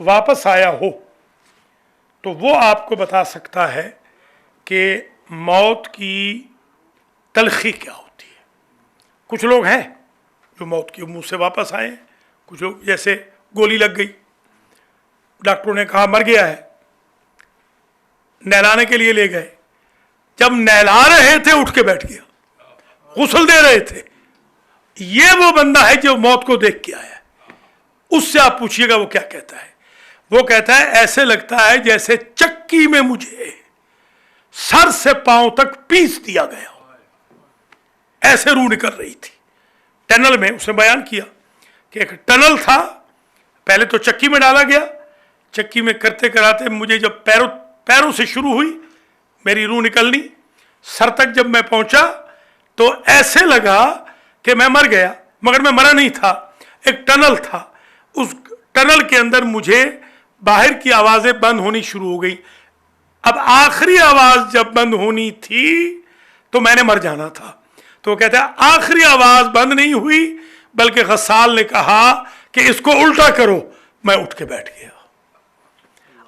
واپس آیا ہو تو وہ آپ کو بتا سکتا ہے کہ موت کی تلخی کیا ہوتی ہے۔ کچھ لوگ ہیں جو موت کے منہ سے واپس آئے ہیں، کچھ لوگ جیسے گولی لگ گئی، ڈاکٹروں نے کہا مر گیا ہے، نہلانے کے لیے لے گئے، جب نہلا رہے تھے اٹھ کے بیٹھ گیا، غسل دے رہے تھے۔ یہ وہ بندہ ہے جو موت کو دیکھ کے آیا ہے، اس سے آپ پوچھئے گا وہ کیا کہتا ہے۔ وہ کہتا ہے ایسے لگتا ہے جیسے چکی میں مجھے سر سے پاؤں تک پیس دیا گیا ہو، ایسے روح نکل رہی تھی ٹنل میں۔ اس نے بیان کیا کہ ایک ٹنل تھا، پہلے تو چکی میں ڈالا گیا، چکی میں کرتے کراتے مجھے جب پیروں سے شروع ہوئی میری روح نکلنی، سر تک جب میں پہنچا تو ایسے لگا کہ میں مر گیا، مگر میں مرا نہیں تھا۔ ایک ٹنل تھا، اس ٹنل کے اندر مجھے باہر کی آوازیں بند ہونی شروع ہو گئی۔ اب آخری آواز جب بند ہونی تھی تو میں نے مر جانا تھا۔ تو وہ کہتا ہے آخری آواز بند نہیں ہوئی بلکہ غسال نے کہا کہ اس کو الٹا کرو، میں اٹھ کے بیٹھ گیا۔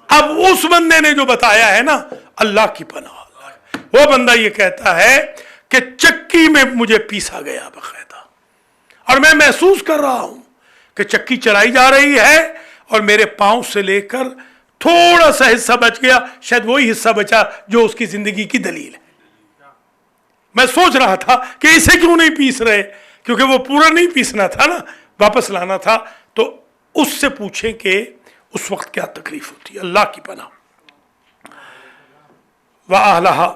اب اس بندے نے جو بتایا ہے نا، اللہ کی پناہ، وہ بندہ یہ کہتا ہے کہ چکی میں مجھے پیسا گیا باقاعدہ، اور میں محسوس کر رہا ہوں کہ چکی چلائی جا رہی ہے اور میرے پاؤں سے لے کر تھوڑا سا حصہ بچ گیا، شاید وہی حصہ بچا جو اس کی زندگی کی دلیل ہے۔ میں سوچ رہا تھا کہ اسے کیوں نہیں پیس رہے، کیونکہ وہ پورا نہیں پیسنا تھا نا، واپس لانا تھا۔ تو اس سے پوچھیں کہ اس وقت کیا تکلیف ہوتی ہے۔ اللہ کی پناہ۔ وَأَهْلَهَا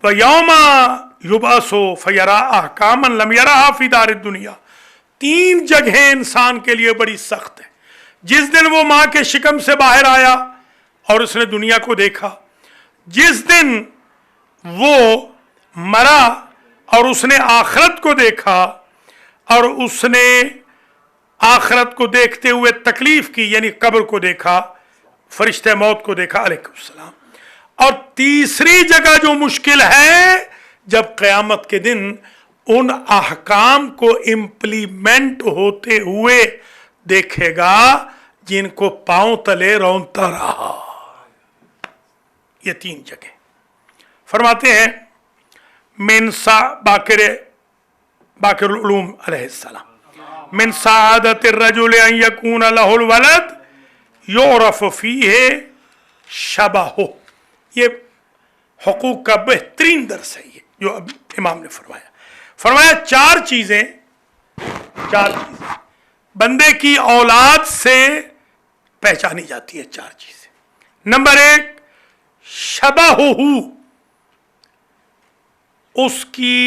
وَيَوْمَ يُبْعَثُ فَيَرَىٰ أَحْكَامًا لَمْ يَرَهَا فِي دَارِ الدُّنْيَا۔ 3 جگہیں انسان کے لیے بڑی سخت ہیں۔ جس دن وہ ماں کے شکم سے باہر آیا اور اس نے دنیا کو دیکھا، جس دن وہ مرا اور اس نے آخرت کو دیکھا اور اس نے آخرت کو دیکھتے ہوئے تکلیف کی، یعنی قبر کو دیکھا، فرشتہ موت کو دیکھا علیہ السلام۔ اور تیسری جگہ جو مشکل ہے، جب قیامت کے دن ان احکام کو امپلیمنٹ ہوتے ہوئے دیکھے گا جن کو پاؤں تلے رونتا رہا۔ یہ 3 جگہ فرماتے ہیں باقر العلوم علیہ السلام، من سعادت الرجل ان یکون له الولد یعرف فیہ شبہہ۔ یہ حقوق کا بہترین درس ہے یہ جو اب امام نے فرمایا 4 چیزیں بندے کی اولاد سے پہچانی جاتی ہے۔ 4 چیزیں۔ نمبر 1 شبہہ، اس کی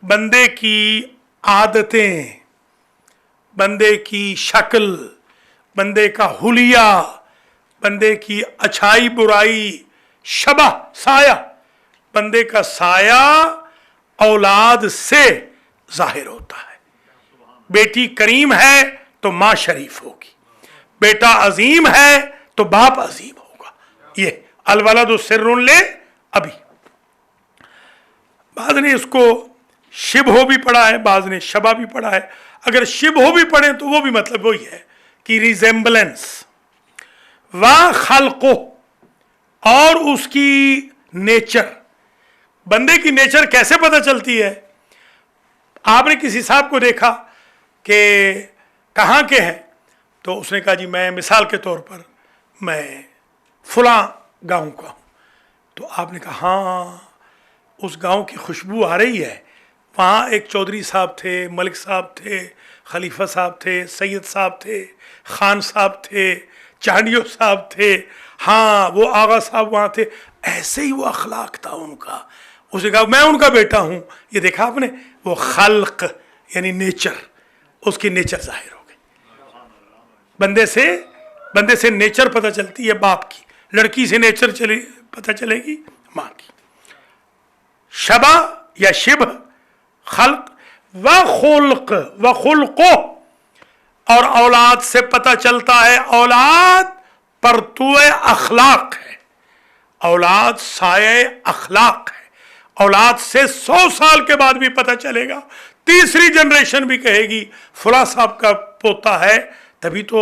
بندے کی عادتیں، بندے کی شکل، بندے کا حلیہ، بندے کی اچھائی برائی، شبہ سایہ، بندے کا سایہ اولاد سے ظاہر ہوتا ہے۔ بیٹی کریم ہے تو ماں شریف ہوگی، بیٹا عظیم ہے تو باپ عظیم ہوگا۔ یہ الولد سر لے ابھی۔ بعض نے اس کو شبہ بھی پڑھا ہے، بعض نے شبہ بھی پڑھا ہے۔ اگر شبہ بھی پڑھیں تو وہ بھی مطلب وہی ہے کہ ریزیمبلنس۔ وَخَلْقُ، اور اس کی نیچر، بندے کی نیچر کیسے پتہ چلتی ہے؟ آپ نے کسی صاحب کو دیکھا کہ کہاں کے ہیں، تو اس نے کہا جی میں مثال کے طور پر میں فلاں گاؤں کا ہوں، تو آپ نے کہا ہاں اس گاؤں کی خوشبو آ رہی ہے، وہاں ایک چودھری صاحب تھے، ملک صاحب تھے، خلیفہ صاحب تھے، سید صاحب تھے، خان صاحب تھے، چانڈیو صاحب تھے، ہاں وہ آغا صاحب وہاں تھے۔ ایسے ہی وہ اخلاق تھا ان کا۔ اس نے کہا میں ان کا بیٹا ہوں۔ یہ دیکھا آپ نے، وہ خلق یعنی نیچر، اس کی نیچر ظاہر ہو گئی۔ بندے سے نیچر پتہ چلتی ہے باپ کی، لڑکی سے نیچر پتہ چلے گی ماں کی۔ شبہ یا شبہ، خلق وخلق، اور اولاد سے پتہ چلتا ہے اولاد پرتو اخلاق ہے، اولاد سایہ اخلاق ہے۔ اولاد سے 100 سال کے بعد بھی پتہ چلے گا، تیسری جنریشن بھی کہے گی فلاں صاحب کا پوتا ہے، تبھی تو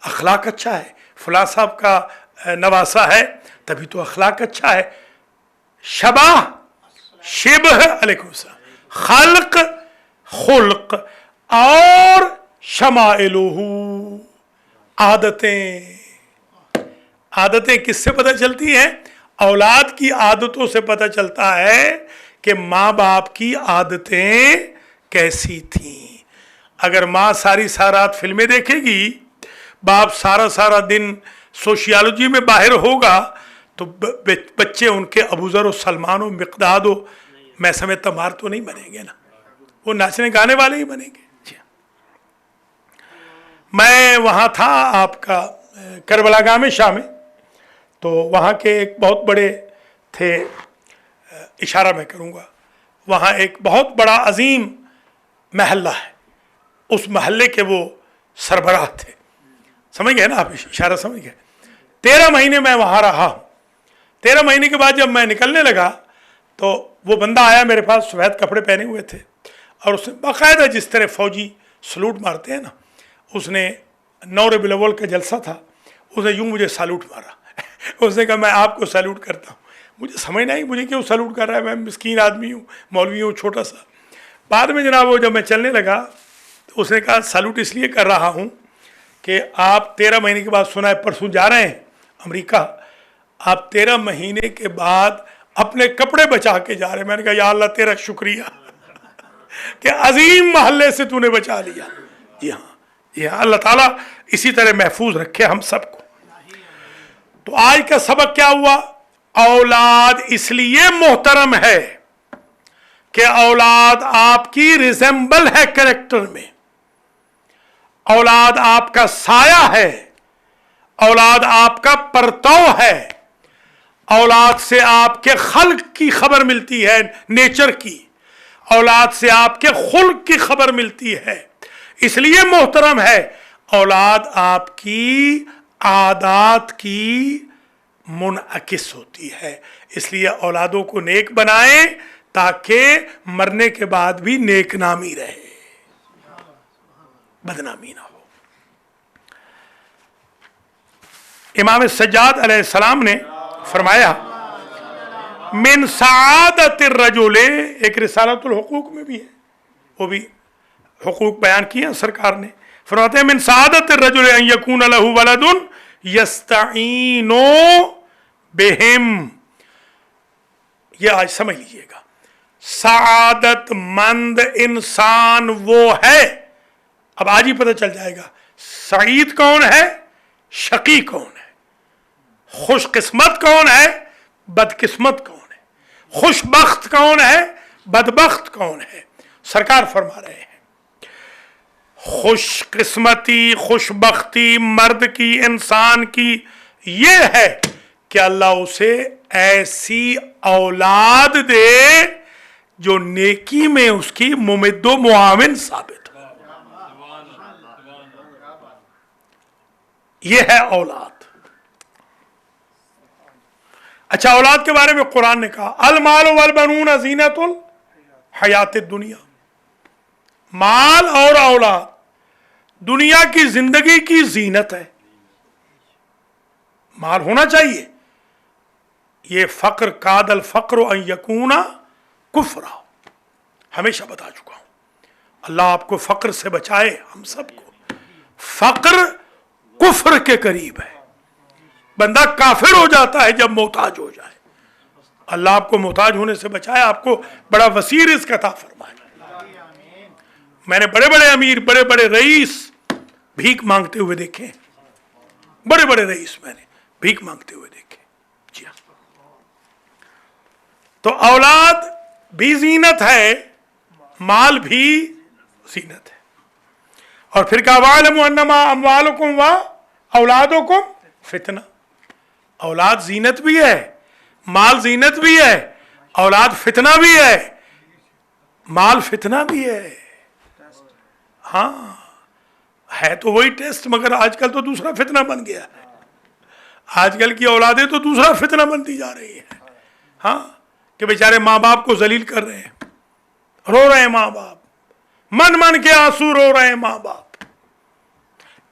اخلاق اچھا ہے، فلاں صاحب کا نواسا ہے تبھی تو اخلاق اچھا ہے. شبہ شبہ علیکم السلام، خلق خلق، اور شمائلہ عادتیں. عادتیں کس سے پتہ چلتی ہیں؟ اولاد کی عادتوں سے پتہ چلتا ہے کہ ماں باپ کی عادتیں کیسی تھیں. اگر ماں ساری رات فلمیں دیکھے گی، باپ سارا دن سوشیالوجی میں باہر ہوگا، تو بچے ان کے ابوذر و سلمان و مقداد و میں سمجھتا مار تو نہیں بنیں گے نا، وہ ناچنے گانے والے ہی بنیں گے. میں وہاں تھا آپ کا کربلا گاہ میں شاہ میں، تو وہاں کے ایک بہت بڑے تھے، اشارہ میں کروں گا، وہاں ایک بہت بڑا عظیم محلہ ہے، اس محلے کے وہ سربراہ تھے. سمجھ گئے نا آپ؟ اشارہ سمجھ گئے. 13 مہینے میں وہاں رہا ہوں. 13 مہینے کے بعد جب میں نکلنے لگا تو وہ بندہ آیا میرے پاس، سفید کپڑے پہنے ہوئے تھے، اور اس نے باقاعدہ جس طرح فوجی سلوٹ مارتے ہیں نا، اس نے 9 ربیع الاول کا جلسہ تھا، اس نے یوں مجھے سالوٹ مارا. اس نے کہا میں آپ کو سالوٹ کرتا ہوں. مجھے سمجھ نہیں مجھے کیوں سالوٹ کر رہا ہے، میں مسکین آدمی ہوں، مولوی ہوں چھوٹا سا. بعد میں جناب وہ جب میں چلنے لگا تو اس نے کہا سالوٹ اس لیے کر رہا ہوں کہ آپ 13 مہینے کے بعد، سنا ہے پرسوں جا رہے ہیں امریکہ، آپ 13 مہینے کے بعد اپنے کپڑے بچا کے جا رہے ہیں. میں نے کہا یا اللہ تیرا شکریہ کہ عظیم محلے سے تو نے بچا لیا. جی ہاں، جی ہاں، اللہ تعالیٰ اسی طرح محفوظ رکھے ہم سب کو. تو آج کا سبق کیا ہوا؟ اولاد اس لیے محترم ہے کہ اولاد آپ کی ریزمبل ہے کریکٹر میں، اولاد آپ کا سایہ ہے، اولاد آپ کا پرتو ہے، اولاد سے آپ کے خلق کی خبر ملتی ہے، نیچر کی، اولاد سے آپ کے خلق کی خبر ملتی ہے. اس لیے محترم ہے. اولاد آپ کی عادات کی منعکس ہوتی ہے. اس لیے اولادوں کو نیک بنائیں تاکہ مرنے کے بعد بھی نیک نامی رہے، بدنامی نہ ہو. امام سجاد علیہ السلام نے فرمایا من سعادت الرجل، ایک رسالۃ الحقوق میں بھی ہے، وہ بھی حقوق بیان کیا سرکار نے. فرماتے ہیں من سعادت الرجل ان یکون له ولد یستعین بہم. یہ آج سمجھ لیجئے گا، سعادت مند انسان وہ ہے، اب آج ہی پتہ چل جائے گا سعید کون ہے، شقی کون ہے، خوش قسمت کون ہے، بدقسمت کون ہے، خوش بخت کون ہے، بدبخت کون ہے. سرکار فرما رہے ہیں خوش قسمتی، خوش بختی مرد کی، انسان کی یہ ہے کہ اللہ اسے ایسی اولاد دے جو نیکی میں اس کی ممد و معاون ثابت ہو. یہ ہے اولاد. اچھا، اولاد کے بارے میں قرآن نے کہا المال والبنون زینت الحیات الدنیا. مال اور اولاد دنیا کی زندگی کی زینت ہے. مال ہونا چاہیے. یہ فقر کاد الفقر ان یکون کفرا، ہمیشہ بتا چکا ہوں. اللہ آپ کو فقر سے بچائے، ہم سب کو. فقر کفر کے قریب ہے. بندہ کافر ہو جاتا ہے جب محتاج ہو جائے. اللہ آپ کو محتاج ہونے سے بچائے، آپ کو بڑا وسیع رزق عطا فرمائے. میں نے بڑے بڑے امیر، بڑے بڑے رئیس بھیک مانگتے ہوئے دیکھے. بڑے بڑے رئیس میں نے بھیک مانگتے ہوئے دیکھے. جی ہاں. تو اولاد بھی زینت ہے، مال بھی زینت ہے. اور پھر کہا وَاعْلَمُوا أَنَّمَا أَمْوَالُكُمْ وَأَوْلَادُكُمْ فتنہ. اولاد زینت بھی ہے، مال زینت بھی ہے، اولاد فتنہ بھی ہے. مال فتنہ بھی ہے. ہاں ہے تو وہی ٹیسٹ، مگر آج کل تو دوسرا فتنہ بن گیا ہے. آج کل کی اولادیں تو دوسرا فتنہ بنتی جا رہی ہیں. ہاں کہ بیچارے ماں باپ کو ذلیل کر رہے ہیں، رو رہے ہیں ماں باپ، من من کے آنسو رو رہے ہیں ماں باپ.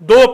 2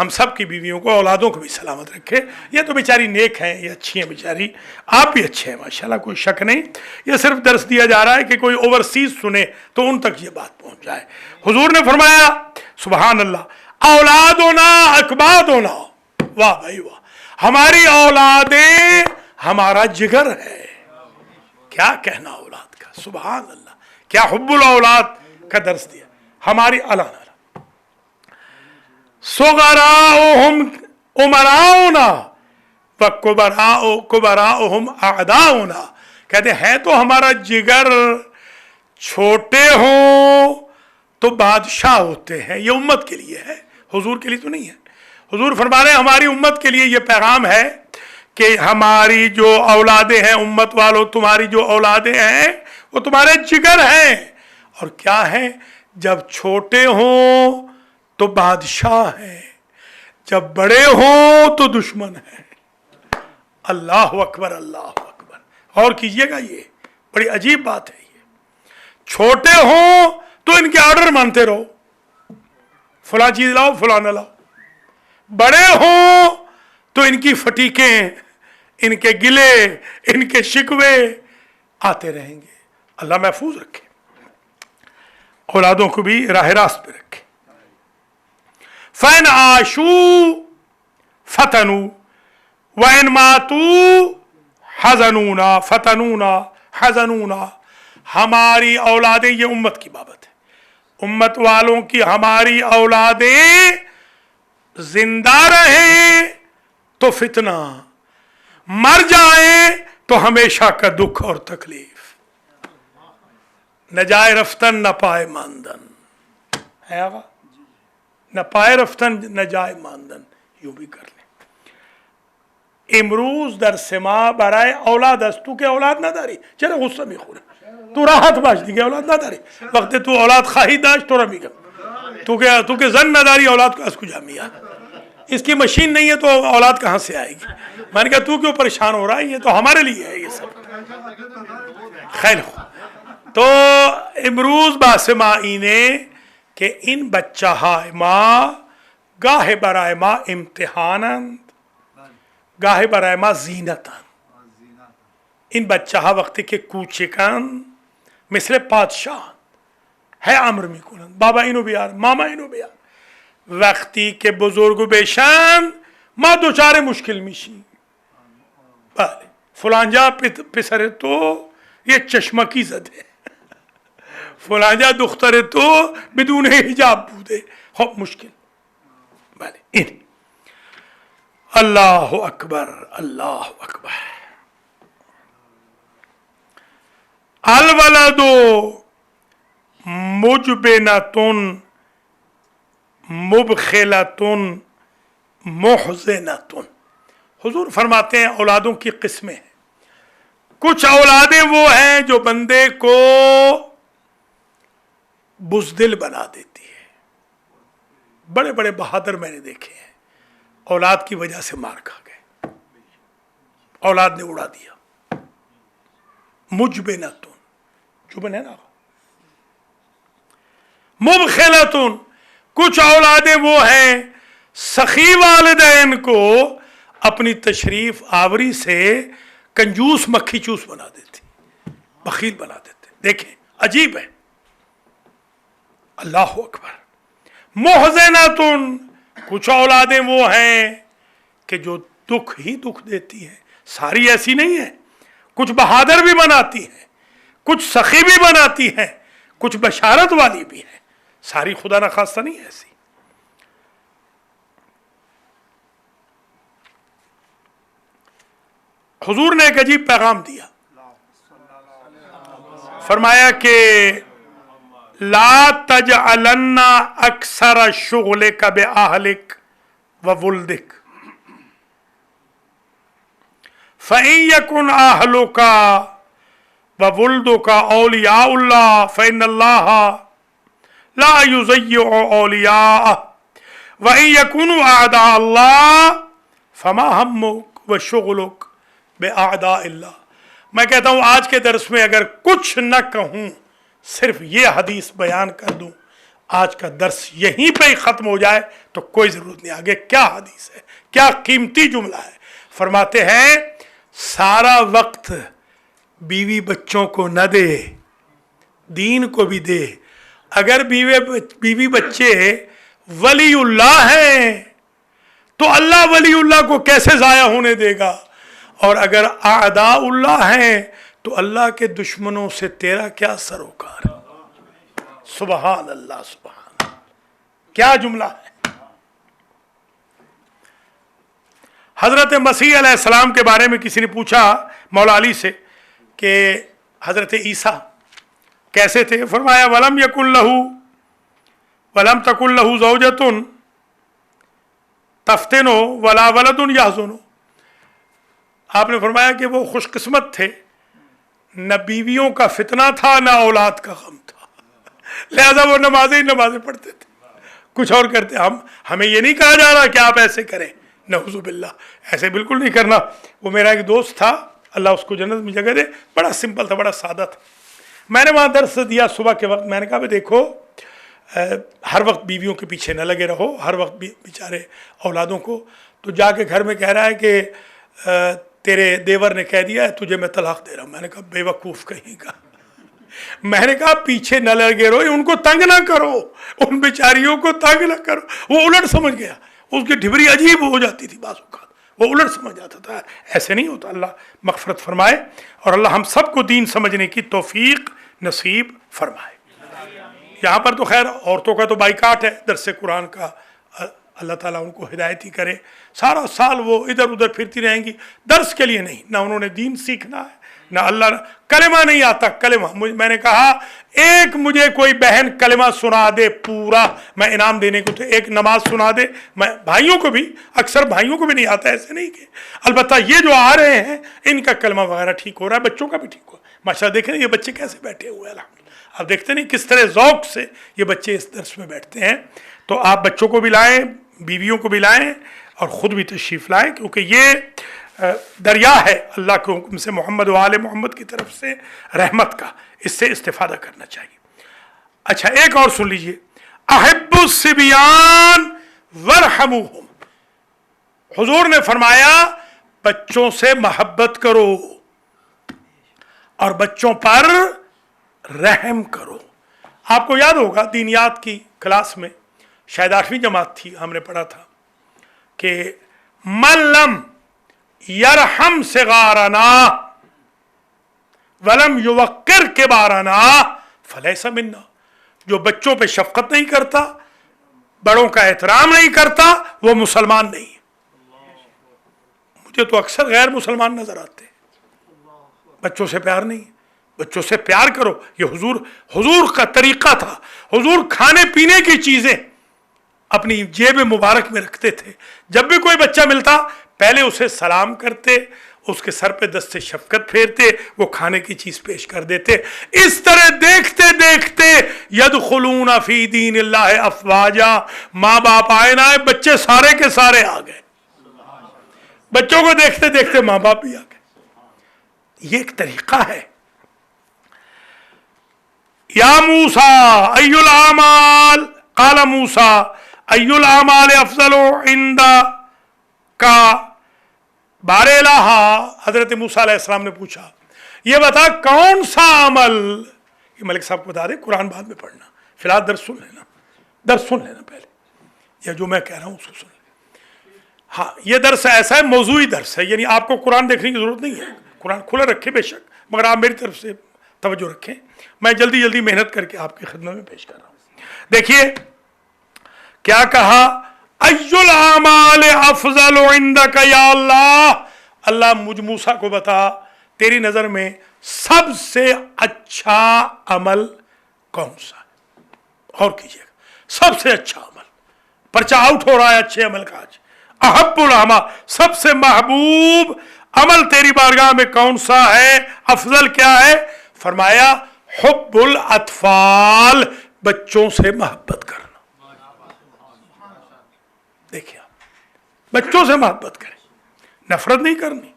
ہم سب کی بیویوں کو اولادوں کو بھی سلامت رکھے. یہ تو بیچاری نیک ہیں, یہ اچھی ہیں بیچاری, آپ بھی اچھے ہیں ماشاءاللہ, کوئی شک نہیں. یہ صرف درس دیا جا رہا ہے کہ کوئی اوورسیز سنے تو ان تک یہ بات پہنچ جائے. حضور نے فرمایا سبحان اللہ, اولادنا اکبادنا, واہ بھائی واہ, ہماری اولادیں ہمارا جگر ہے. کیا کہنا اولاد کا, سبحان اللہ, کیا حب الاولاد کا درس دیا. ہماری اللہ صغراؤہم امراؤنا وکبراؤہم اعداؤنا, کہتے ہیں تو ہمارا جگر چھوٹے ہوں تو بادشاہ ہوتے ہیں. یہ امت کے لیے ہے, حضور کے لیے تو نہیں ہے. حضور فرما رہے ہیں ہماری امت کے لیے یہ پیغام ہے کہ ہماری جو اولادیں ہیں, امت والوں تمہاری جو اولادیں ہیں وہ تمہارے جگر ہیں. اور کیا ہیں, جب چھوٹے ہوں تو بادشاہ ہیں, جب بڑے ہوں تو دشمن ہیں. اللہ اکبر, اللہ اکبر. اور کیجئے گا, یہ بڑی عجیب بات ہے. یہ چھوٹے ہوں تو ان کے آرڈر مانتے رہو, فلاں چیز لاؤ فلاں نہ لاؤ. بڑے ہوں تو ان کی فٹیکیں, ان کے گلے, ان کے شکوے آتے رہیں گے. اللہ محفوظ رکھے, اولادوں کو بھی راہ راست پہ رکھے. فَإِنْ عَاشُوا فَتَنُوا وَإِنْ مَاتُوا حَزَنُونَا فَتَنُونَا حَزَنُونَا. ہماری اولادیں, یہ امت کی بابت ہے, امت والوں کی ہماری اولادیں زندہ رہیں تو فتنہ, مر جائیں تو ہمیشہ کا دکھ اور تکلیف. نہ جائے رفتن نہ پائے ماندن, ہے آقا, نہ پائے رفتن نہ جائے ماندن, یوں بھی کر لیں. امروز در سما برائے اولاد است, تو کہ اولاد نہ داری, چرا غصہ بھی خورے, تو راحت باش دی کہ اولاد نہ داری, وقت تو اولاد خواہی داشت تو رمی کم, تو کہ زن نہ داری اولاد کو اس کو جامعہ, اس کی مشین نہیں ہے تو اولاد کہاں سے آئے گی. میں نے کہا تو کیوں پریشان ہو رہا ہے, یہ تو ہمارے لیے ہے یہ سب. خیر ہو تو امروز باسمائینے کہ ان بچہ ماں گاہ برائے ماں امتحانند گاہ برائے ماں زینتاً. ان بچہ وقت کے کوچکن مثل پادشاہ ہے امر می کنند, بابا اینو بیار, ماما اینو بیار. وقتی که بزرگ بشن ما دوچار مشکل میشیم. بله فلانجا پسر تو یه چشمکی زده, فلانجا دختر تو بدون حجاب بوده, خب مشکل. بله این الله اکبر, الله اکبر. الولد مجبنتن مبخلتن محزنتن. حضور فرماتے ہیں اولادوں کی قسمیں ہیں. کچھ اولادیں وہ ہیں جو بندے کو بزدل بنا دیتی ہے. بڑے بڑے بہادر میں نے دیکھے ہیں, اولاد کی وجہ سے مار کھا گئے, اولاد نے اڑا دیا. مجبنتن, جبن ہے نا, مبخلتن. کچھ اولادیں وہ ہیں سخی والدین کو اپنی تشریف آوری سے کنجوس مکھی چوس بنا دیتی, بخیل بنا دیتے. دیکھیں عجیب ہے. اللہ اکبر. محزنتن. کچھ اولادیں وہ ہیں کہ جو دکھ ہی دکھ دیتی ہیں. ساری ایسی نہیں ہیں, کچھ بہادر بھی بناتی ہیں, کچھ سخی بھی بناتی ہیں, کچھ بشارت والی بھی ہیں. ساری خدا نخواستہ نہیں ایسی. حضور نے ایک عجیب پیغام دیا, فرمایا کہ لا تجعلن اکثر شغلک باہلک وولدک فإن یکن اہلک وولدک اولیاء اللہ فإن اللہ لا یضیع اولیاءہ وإن یکنوا اعداء اللہ فما ہمک وشغلک باعداء اللہ. میں کہتا ہوں آج کے درس میں اگر کچھ نہ کہوں, صرف یہ حدیث بیان کر دوں, آج کا درس یہیں پہ ہی ختم ہو جائے تو کوئی ضرورت نہیں. آگے کیا حدیث ہے, کیا قیمتی جملہ ہے. فرماتے ہیں سارا وقت بیوی بچوں کو نہ دے, دین کو بھی دے. اگر بیوی بچے ولی اللہ ہیں تو اللہ ولی اللہ کو کیسے ضائع ہونے دے گا, اور اگر اعداء اللہ ہیں تو اللہ کے دشمنوں سے تیرا کیا سروکار. سبحان اللہ, سبحان اللہ, کیا جملہ ہے. حضرت مسیح علیہ السلام کے بارے میں کسی نے پوچھا مولا علی سے کہ حضرت عیسیٰ کیسے تھے. فرمایا ولم یکن لہ ولم تکن لہ زوجۃ تفتنو ولا ولد یحزنو. آپ نے فرمایا کہ وہ خوش قسمت تھے, نہ بیویوں کا فتنہ تھا نہ اولاد کا غم تھا, لہذا وہ نمازیں پڑھتے تھے, کچھ اور کرتے. ہمیں یہ نہیں کہا جا رہا کہ آپ ایسے کریں, نعوذ باللہ, ایسے بالکل نہیں کرنا. وہ میرا ایک دوست تھا, اللہ اس کو جنت میں جگہ دے, بڑا سمپل تھا, بڑا سادہ تھا. میں نے وہاں درس دیا صبح کے وقت. میں نے کہا بھائی دیکھو, ہر وقت بیویوں کے پیچھے نہ لگے رہو, ہر وقت بیچارے اولادوں کو. تو جا کے گھر میں کہہ رہا ہے کہ تیرے دیور نے کہہ دیا ہے تجھے میں طلاق دے رہا ہوں. میں نے کہا بے وقوف کہیں کا. میں نے کہا پیچھے نہ لگے رہو, ان کو تنگ نہ کرو, ان بیچاریوں کو تنگ نہ کرو. وہ الٹ سمجھ گیا, اس کی ڈھبری عجیب ہو جاتی تھی بعض اوقات, وہ الٹ سمجھ جاتا تھا. ایسے نہیں ہوتا. اللہ مغفرت فرمائے اور اللہ ہم سب کو دین سمجھنے کی توفیق نصیب فرمائے. یہاں پر تو خیر عورتوں کا تو بائیکاٹ ہے درس قرآن کا, اللہ تعالیٰ ان کو ہدایت ہی کرے. سارا سال وہ ادھر ادھر پھرتی رہیں گی, درس کے لیے نہیں, نہ انہوں نے دین سیکھنا ہے, نہ اللہ, کلمہ نہیں آتا. کلمہ میں نے کہا ایک مجھے کوئی بہن کلمہ سنا دے پورا, میں انعام دینے کو. تو ایک نماز سنا دے. میں بھائیوں کو بھی, اکثر بھائیوں کو بھی نہیں آتا, ایسے نہیں کہ, البتہ یہ جو آ رہے ہیں ان کا کلمہ وغیرہ ٹھیک ہو رہا ہے, بچوں کا بھی ٹھیک ہو رہا ہے. ماشاءاللہ دیکھیں یہ بچے کیسے بیٹھے ہوئے, الحمدللہ. آپ دیکھتے نہیں کس طرح ذوق سے یہ بچے اس درس میں بیٹھتے ہیں. تو آپ بچوں کو بھی لائیں, بیویوں کو بھی لائیں, اور خود بھی تشریف لائیں, کیونکہ یہ دریا ہے اللہ کے حکم سے محمد و آل محمد کی طرف سے رحمت کا, اس سے استفادہ کرنا چاہیے. اچھا ایک اور سن لیجئے, احب الصبیان ورحموہم. حضور نے فرمایا بچوں سے محبت کرو اور بچوں پر رحم کرو. آپ کو یاد ہوگا دینیات کی کلاس میں, شاید 8ویں جماعت تھی, ہم نے پڑھا تھا کہ من لم یرحم صغارنا ولم یوقر کبارنا فلیس منا. جو بچوں پہ شفقت نہیں کرتا, بڑوں کا احترام نہیں کرتا, وہ مسلمان نہیں. مجھے تو اکثر غیر مسلمان نظر آتے, بچوں سے پیار نہیں. بچوں سے پیار کرو, یہ حضور کا طریقہ تھا. حضور کھانے پینے کی چیزیں اپنی جیب مبارک میں رکھتے تھے. جب بھی کوئی بچہ ملتا پہلے اسے سلام کرتے, اس کے سر پہ دست شفقت پھیرتے, وہ کھانے کی چیز پیش کر دیتے. اس طرح دیکھتے دیکھتے یدخلون فی دین اللہ افواجا. ماں باپ آئے نہ آئے, بچے سارے کے سارے آ گئے. بچوں کو دیکھتے دیکھتے ماں باپ بھی آ گئے. یہ ایک طریقہ ہے. یا موسیٰ ای الاعمال, قال موسیٰ ای الاعمال افضل عند کا بار الہ. حضرت موسیٰ علیہ السلام نے پوچھا یہ بتا کون سا عمل. یہ ملک صاحب کو بتا دے, قرآن بعد میں پڑھنا, فی الحال درس سن لینا پہلے, یا جو میں کہہ رہا ہوں اس کو سن لینا. ہاں یہ درس ایسا ہے, موضوعی درس ہے, یعنی آپ کو قرآن دیکھنے کی ضرورت نہیں ہے. قرآن کھلا رکھے بے شک, مگر آپ میری طرف سے توجہ رکھیں. میں جلدی محنت کر کے آپ کی خدمت میں پیش کر رہا ہوں. دیکھیے کیا کہا, ای الاعمال افضل عندک یا اللہ. اللہ مجھ موسیٰ کو بتا تیری نظر میں سب سے اچھا عمل کون سا ہے. اور کیجئے گا, سب سے اچھا عمل. پرچہ آؤٹ ہو رہا ہے اچھے عمل کا آج. احب الاعمال, سب سے محبوب عمل تیری بارگاہ میں کون سا ہے, افضل کیا ہے. فرمایا حب الاطفال, بچوں سے محبت کرنا. دیکھیں آپ بچوں سے محبت کریں, نفرت نہیں کرنی.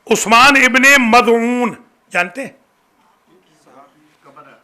عثمان ابن مدعون جانتے ہیں,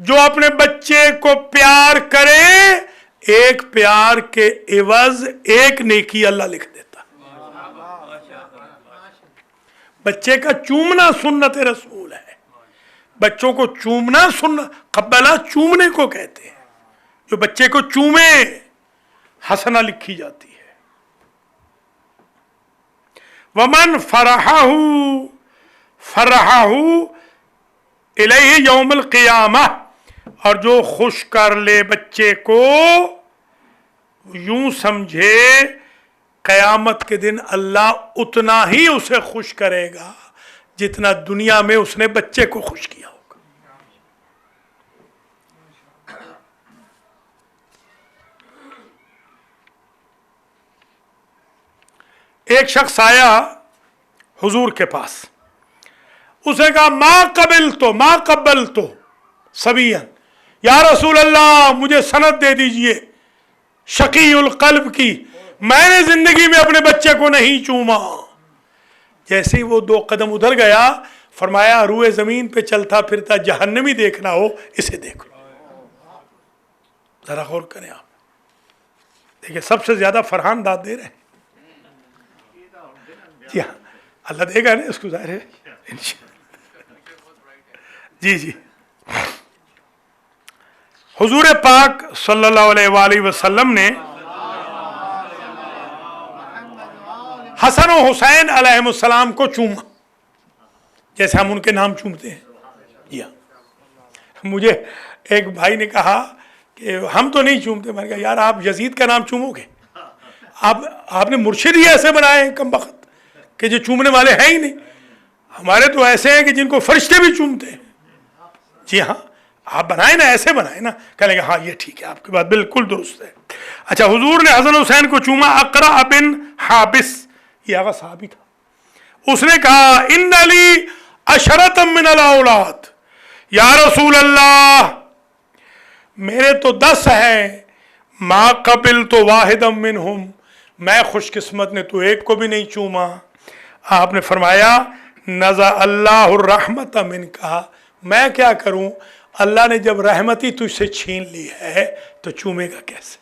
جو اپنے بچے کو پیار کرے ایک پیار کے عوض ایک نیکی اللہ لکھ دیتا. بچے کا چومنا سنت رسول ہے. بچوں کو چومنا قبلہ چومنے کو کہتے ہیں. جو بچے کو چومے حسنہ لکھی جاتی ہے. ومن فرحہ الیہ یوم القیامہ، اور جو خوش کر لے بچے کو یوں سمجھے قیامت کے دن اللہ اتنا ہی اسے خوش کرے گا جتنا دنیا میں اس نے بچے کو خوش کیا ہوگا. ایک شخص آیا حضور کے پاس، اس نے کہا ما قبلتو صبیًا، یا رسول اللہ مجھے سند دے دیجئے شقی القلب کی، میں نے زندگی میں اپنے بچے کو نہیں چوما. جیسے ہی وہ 2 قدم ادھر گیا فرمایا روئے زمین پہ چلتا پھرتا جہنمی دیکھنا ہو اسے دیکھ لو. ذرا غور کریں آپ. دیکھیں سب سے زیادہ فرحان داد دے رہے ہیں. جی ہاں اللہ دے گا نا اس کو، ظاہر ہے. جی حضور پاک صلی اللہ علیہ وآلہ وسلم نے حسن و حسین علیہ السلام کو چوما جیسے ہم ان کے نام چومتے ہیں. جی ہاں. مجھے ایک بھائی نے کہا کہ ہم تو نہیں چومتے. میں نے کہا یار آپ یزید کا نام چومو گے؟ آپ نے مرشد ہی ایسے بنائے ہیں کم بخت کہ جو چومنے والے ہیں ہی نہیں. ہمارے تو ایسے ہیں کہ جن کو فرشتے بھی چومتے ہیں. جی ہاں آپ بنائیں نا، ایسے بنائیں نا. کہنے لگا ہاں یہ ٹھیک ہے، آپ کی بات بالکل درست ہے. اچھا حضور نے حسن حسین کو چوما. اقرع بن حابس یہ آغا صحابی تھا. اس نے کہا ان لی عشرۃ من الاولاد، یا رسول اللہ میرے تو 10 ہیں، ما قبلت واحدا منہم، میں خوش قسمت نے تو ایک کو بھی نہیں چوما. آپ نے فرمایا نزع اللہ الرحمت منکا، میں کیا کروں، اللہ نے جب رحمتی تجھ سے چھین لی ہے تو چومے گا کیسے.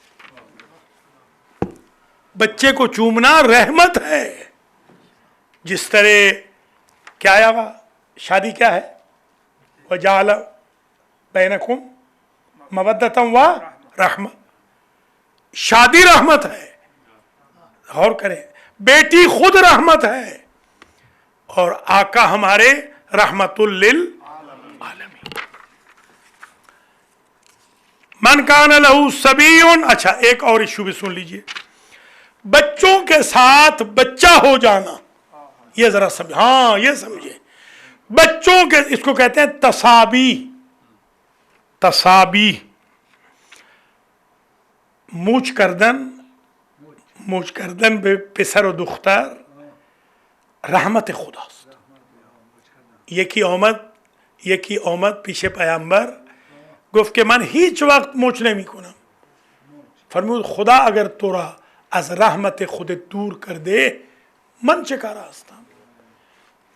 بچے کو چومنا رحمت ہے. جس طرح کیا آیا شادی کیا ہے، وجعل بینکم مودۃ و رحمہ، شادی رحمت ہے. غور کریں بیٹی خود رحمت ہے اور آقا ہمارے رحمت للعالمین. من کان لہ صبی. اچھا ایک اور ایشو بھی سن لیجئے، بچوں کے ساتھ بچہ ہو جانا. یہ ذرا سمجھ، ہاں یہ سمجھے، بچوں کے اس کو کہتے ہیں تصابی. موچ کردن به پسر و دختر رحمت خداست. یکی آمد پیش پیامبر گفت که من هیچ وقت موچ نمی کنم. فرمود خدا اگر تو را از رحمت خودت دور کرده من چه کار هستم.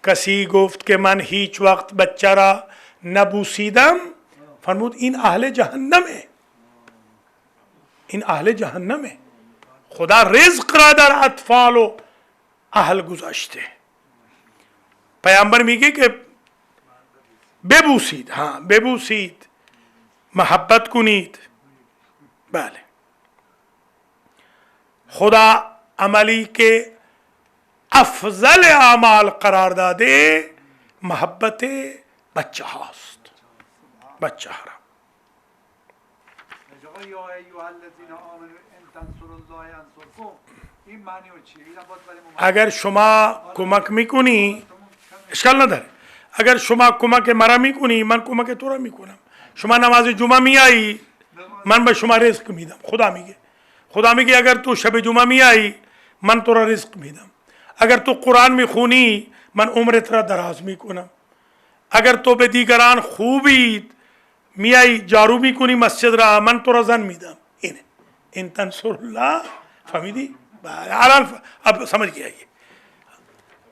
کسی گفت که من هیچ وقت بچه را نبوسیدم. فرمود این اهل جهنمه، این اهل جهنمه. خدا رزق را در اطفال و اهل گذاشته. پیامبر میگه که ببوسید، ہاں ببوسید، محبت کنید. بله خدا عملی که افضل اعمال قرار داده محبت بچه هاست. بچه ها را اگر شما کمک میکنی اشکال نداره، اگر شما کمک مرا میکنی من کمک تو را میکنم. شما نماز جمعه میایی من به شما رزق میدم. خدا میگه اگر تو شب جمعه میایی من تو را رزق میدم. اگر تو قرآن میخونی من عمرت را دراز میکنم. اگر تو به دیگران خوبی میایی جارو میکنی مسجد را من تو را زن میدم. اینه ان تنصر الله. فهمیدی؟ اب سمجھ گیا. یہ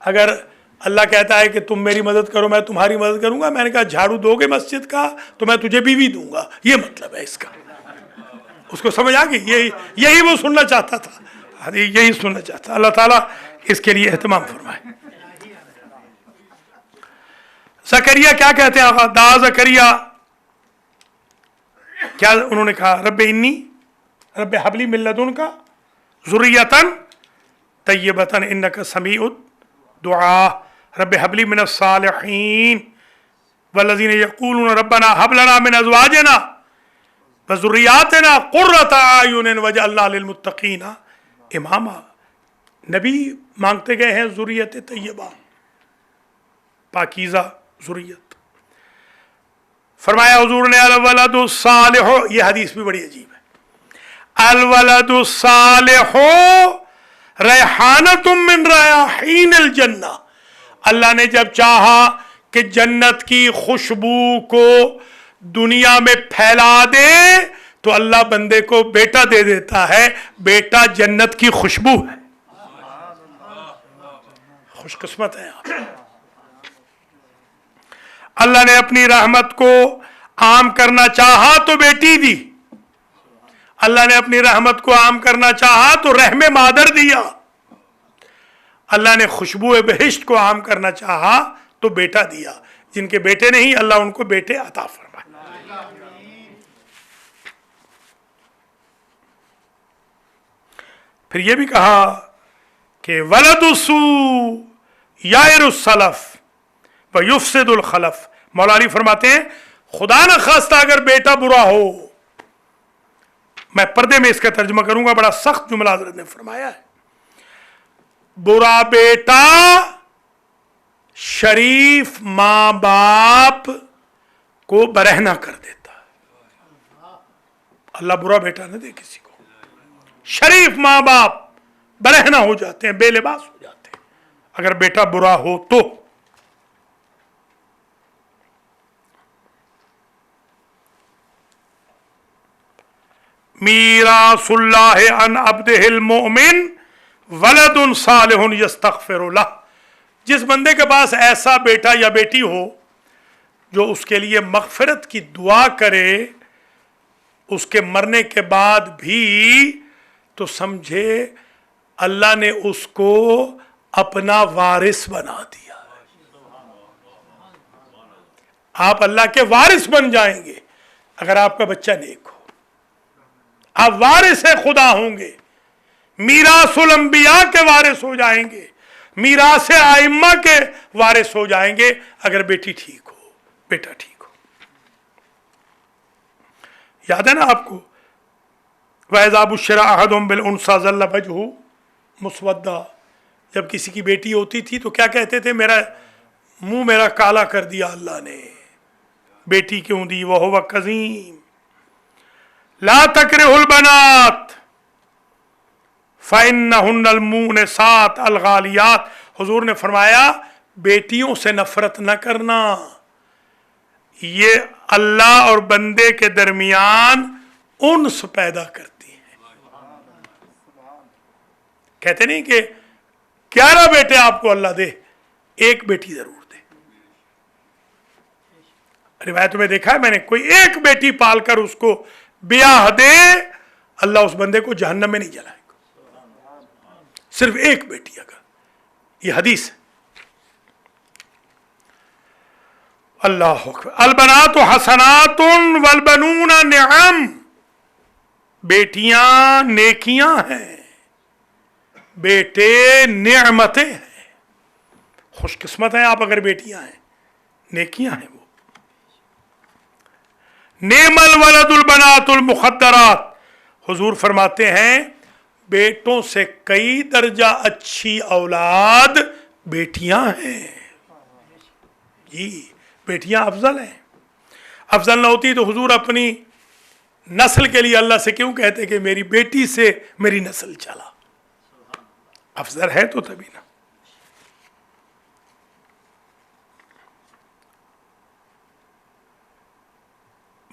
اگر اللہ کہتا ہے کہ تم میری مدد کرو میں تمہاری مدد کروں گا. میں نے کہا جھاڑو دو گے مسجد کا تو میں تجھے بیوی دوں گا, یہ مطلب ہے اس کا. اس کو سمجھ آ گئی؟ یہی وہ سننا چاہتا تھا, یہی سننا چاہتا. اللہ تعالیٰ اس کے لیے اہتمام فرمائے. زکریا کیا کہتے ہیں آقا؟ دعا زکریا کیا انہوں نے کہا؟ رب حبلی من لدنک ذریۃ طیبۃ انک سمیع الدعاء رب حبلی من الصالحین والذین یقولون ربنا حب لنا من ازواجنا وذریاتنا قرۃ اعین واجعلنا للمتقین اماما. نبی مانگتے گئے ہیں ذریت طیبہ, پاکیزہ ذریت. فرمایا حضور نے الولد الصالح, یہ حدیث بھی بڑی عجیب ہے, الولد الصالح ریحانۃ من ریاحین الجنہ. اللہ نے جب چاہا کہ جنت کی خوشبو کو دنیا میں پھیلا دے تو اللہ بندے کو بیٹا دے دیتا ہے. بیٹا جنت کی خوشبو ہے. خوش قسمت ہے آپ. اللہ نے اپنی رحمت کو عام کرنا چاہا تو بیٹی دی, اللہ نے اپنی رحمت کو عام کرنا چاہا تو رحم مادر دیا, اللہ نے خوشبو بہشت کو عام کرنا چاہا تو بیٹا دیا. جن کے بیٹے نہیں اللہ ان کو بیٹے عطا فرمائے. پھر یہ بھی کہا کہ ولد السوء یائر السلف ویفسد الخلف. مولا علی فرماتے ہیں خدا نہ خواستہ اگر بیٹا برا ہو, میں پردے میں اس کا ترجمہ کروں گا, بڑا سخت جملہ حضرت نے فرمایا ہے, برا بیٹا شریف ماں باپ کو برہنہ کر دیتا ہے. اللہ برا بیٹا نہ دے کسی کو. شریف ماں باپ برہنہ ہو جاتے ہیں, بے لباس ہو جاتے ہیں اگر بیٹا برا ہو تو. میراث اللہ عن عبدہ المؤمن ولد صالح یستغفر لہ. جس بندے کے پاس ایسا بیٹا یا بیٹی ہو جو اس کے لیے مغفرت کی دعا کرے اس کے مرنے کے بعد بھی, تو سمجھے اللہ نے اس کو اپنا وارث بنا دیا. آپ اللہ کے وارث بن جائیں گے اگر آپ کا بچہ نیک ہو. آپ وارث خدا ہوں گے, میراث الانبیاء کے وارث ہو جائیں گے, میراث ائمہ کے وارث ہو جائیں گے اگر بیٹی ٹھیک ہو, بیٹا ٹھیک ہو. یاد ہے نا آپ کو, وَإِذَا بُشِّرَ أَحَدُهُم بِالْأُنثىٰ ظَلَّ وَجْهُهُ مُسْوَدًّا. جب کسی کی بیٹی ہوتی تھی تو کیا کہتے تھے؟ میرا منہ میرا کالا کر دیا اللہ نے. بیٹی کیوں دی؟ وَهُوَ كَظِيمٌ. لا تکرہوا البنات فإنہن المونسات الغالیات. حضور نے فرمایا بیٹیوں سے نفرت نہ کرنا, یہ اللہ اور بندے کے درمیان انس پیدا کرتی ہیں. کہتے نہیں کہ 11 بیٹے آپ کو اللہ دے, ایک بیٹی ضرور دے. روایتوں میں دیکھا ہے میں نے, کوئی ایک بیٹی پال کر اس کو بیاہ دے, اللہ اس بندے کو جہنم میں نہیں جلائے گا, صرف ایک بیٹی اگر. یہ حدیث ہے. اللہ اکبر. البنات حسنات والبنون نعم. بیٹیاں نیکیاں ہیں, بیٹے نعمتیں ہیں. خوش قسمت ہیں آپ اگر بیٹیاں ہیں, نیکیاں ہیں وہ. نعم الولد البنات المخدرات. حضور فرماتے ہیں بیٹوں سے کئی درجہ اچھی اولاد بیٹیاں ہیں. جی بیٹیاں افضل ہیں. افضل نہ ہوتی تو حضور اپنی نسل کے لیے اللہ سے کیوں کہتے کہ میری بیٹی سے میری نسل چلا؟ افضل ہے تو تبھی نا.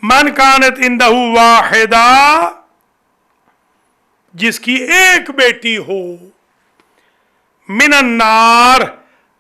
من کانت عندہ واحدہ, جس کی ایک بیٹی ہو, من النار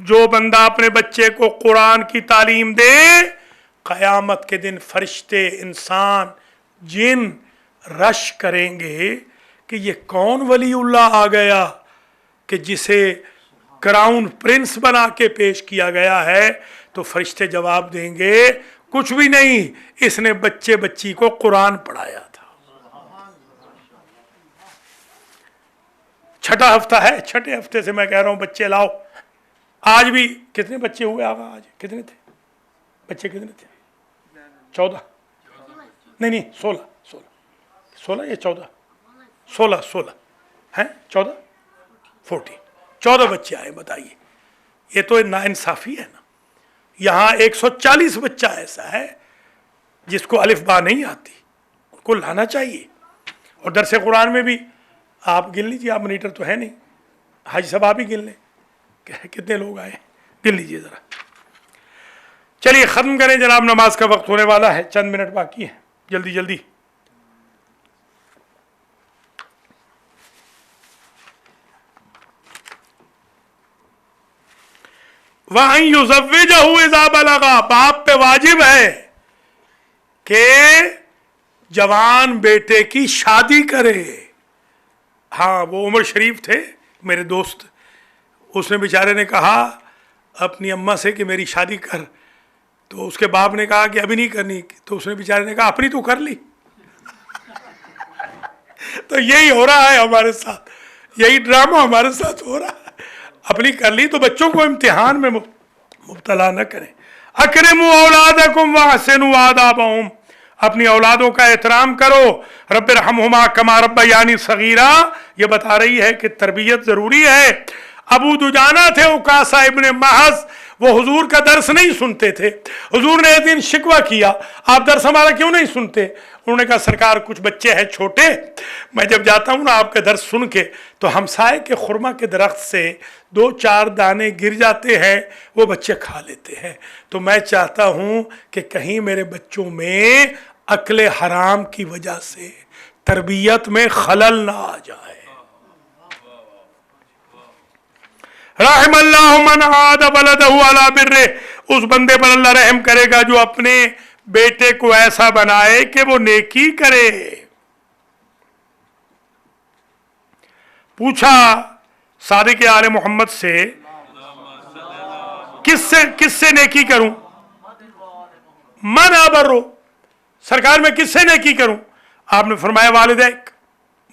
جو بندہ اپنے بچے کو قرآن کی تعلیم دے، قیامت کے دن فرشتے، انسان، جن رش کریں گے کہ یہ کون ولی اللہ آ گیا کہ جسے کراؤن پرنس بنا کے پیش کیا گیا ہے، تو فرشتے جواب دیں گے کچھ بھی نہیں، اس نے بچے بچی کو قرآن پڑھایا تھا۔ چھٹا ہفتہ ہے، چھٹے ہفتے سے میں کہہ رہا ہوں بچے لاؤ۔ آج بھی کتنے بچے ہوئے آگا؟ آج کتنے تھے بچے؟ کتنے تھے؟ 14 نہیں 16 یا 14؟ 16 ہیں، 14 بچے آئے۔ بتائیے، یہ تو ناانصافی ہے نا۔ یہاں 140 بچہ ایسا ہے جس کو الف با نہیں آتی، ان کو لانا چاہیے۔ اور درس قرآن میں بھی آپ گن لیجیے، آپ منیٹر تو ہے نہیں، حاجی صاحب آپ ہی گن لیں کہ کتنے لوگ آئے، گن لیجیے ذرا۔ چلیے ختم کریں جناب، نماز کا وقت ہونے والا ہے، چند منٹ باقی ہیں، جلدی جلدی۔ وَأَن يُزَوِّجَهُ إِذَا بَلَغَ، باپ پہ واجب ہے کہ جوان بیٹے کی شادی کرے۔ ہاں، وہ عمر شریف تھے میرے دوست، اس نے بیچارے نے کہا اپنی اماں سے کہ میری شادی کر، تو اس کے باپ نے کہا کہ ابھی نہیں کرنی، تو اس نے بیچارے نے کہا اپنی تو کر لی۔ تو یہی ہو رہا ہے ہمارے ساتھ، یہی ڈرامہ ہمارے ساتھ ہو رہا ہے۔ اپنی کر لی تو بچوں کو امتحان میں مبتلا نہ کریں۔ اکرموا اولادکم واحسنوا آدابہم، اپنی اولادوں کا احترام کرو۔ رب ارحمہما کما ربیانی صغیرا، یہ بتا رہی ہے کہ تربیت ضروری ہے۔ ابو دجانہ تھے عکاشہ ابن محض، وہ حضور کا درس نہیں سنتے تھے۔ حضور نے ایک دن شکوہ کیا، آپ درس ہمارا کیوں نہیں سنتے؟ انہوں نے کہا سرکار کچھ بچے ہیں چھوٹے، میں جب جاتا ہوں نا آپ کا درس سن کے تو ہمسائے کے خرما کے درخت سے 2-4 دانے گر جاتے ہیں، وہ بچے کھا لیتے ہیں، تو میں چاہتا ہوں کہ کہیں میرے بچوں میں اکل حرام کی وجہ سے تربیت میں خلل نہ آ جائے۔ رحم اللہ من عاد ولدہ علی برہ، اس بندے پر اللہ رحم کرے گا جو اپنے بیٹے کو ایسا بنائے کہ وہ نیکی کرے۔ پوچھا صادق آل محمد سے کس سے نیکی کروں؟ من ابرو، سرکار میں کس سے نیکی کروں؟ آپ نے فرمایا والدیک،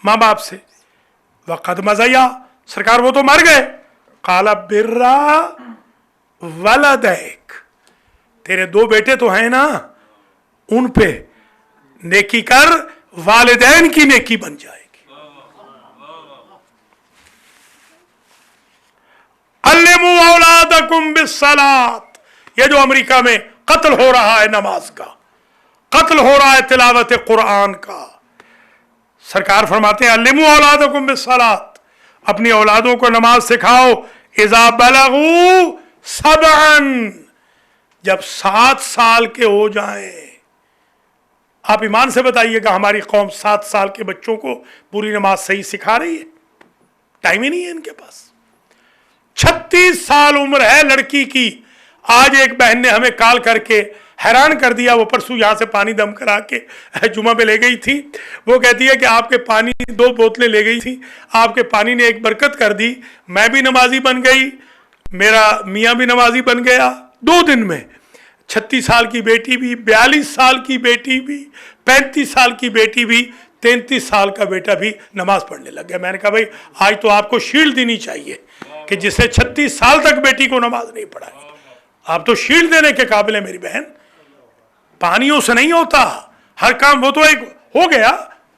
ماں باپ سے۔ وقد مضیا، سرکار وہ تو مر گئے۔ قال برا ولدیک، تیرے 2 بیٹے تو ہیں نا، ان پہ نیکی کر، والدین کی نیکی بن جائے گی۔ علموا اولادکم بالصلاۃ، یہ جو امریکہ میں قتل ہو رہا ہے نماز کا، قتل ہو رہا ہے تلاوت قرآن کا، سرکار فرماتے ہیں علموا اولادکم بالصلاۃ، اپنی اولادوں کو نماز سکھاؤ۔ اذا بلغوا 7، جب 7 سال کے ہو جائیں۔ آپ ایمان سے بتائیے گا ہماری قوم 7 سال کے بچوں کو پوری نماز صحیح سکھا رہی ہے؟ ٹائم ہی نہیں ہے ان کے پاس۔ 36 سال عمر ہے لڑکی کی۔ آج ایک بہن نے ہمیں کال کر کے حیران کر دیا، وہ پرسوں یہاں سے پانی دم کرا کے جمعہ پہ لے گئی تھی، وہ کہتی ہے کہ آپ کے پانی 2 بوتلیں لے گئی تھی، آپ کے پانی نے ایک برکت کر دی، میں بھی نمازی بن گئی، میرا میاں بھی نمازی بن گیا 2 دن میں۔ 36 سال کی بیٹی بھی، 42 سال کی بیٹی بھی، 35 سال کی بیٹی بھی، 33 سال کا بیٹا بھی نماز پڑھنے لگ گیا۔ میں نے کہا بھائی آج تو آپ کو شیلڈ دینی چاہیے کہ جسے 36 سال تک بیٹی کو نماز نہیں پڑھائی، آپ تو شیلڈ دینے کے قابل ہیں میری بہن۔ پانیوں سے نہیں ہوتا ہر کام، وہ تو ایک ہو گیا،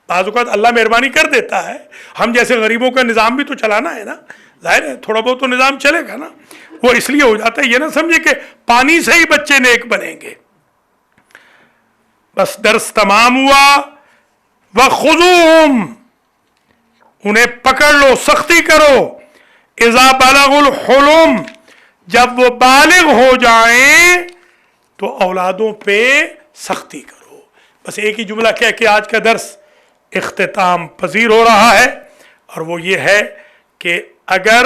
بعض اوقات اللہ مہربانی کر دیتا ہے، ہم جیسے غریبوں کا نظام بھی تو چلانا ہے نا، ظاہر ہے تھوڑا بہت تو نظام چلے گا نا، وہ اس لیے ہو جاتا ہے۔ یہ نہ سمجھے کہ پانی سے ہی بچے نیک بنیں گے۔ بس درس تمام ہوا۔ وَخُذُوهُمْ، انہیں پکڑ لو، سختی کرو۔ اذا بلغ الحلم، جب وہ بالغ ہو جائیں تو اولادوں پہ سختی کرو۔ بس ایک ہی جملہ کہہ کے آج کا درس اختتام پذیر ہو رہا ہے، اور وہ یہ ہے کہ اگر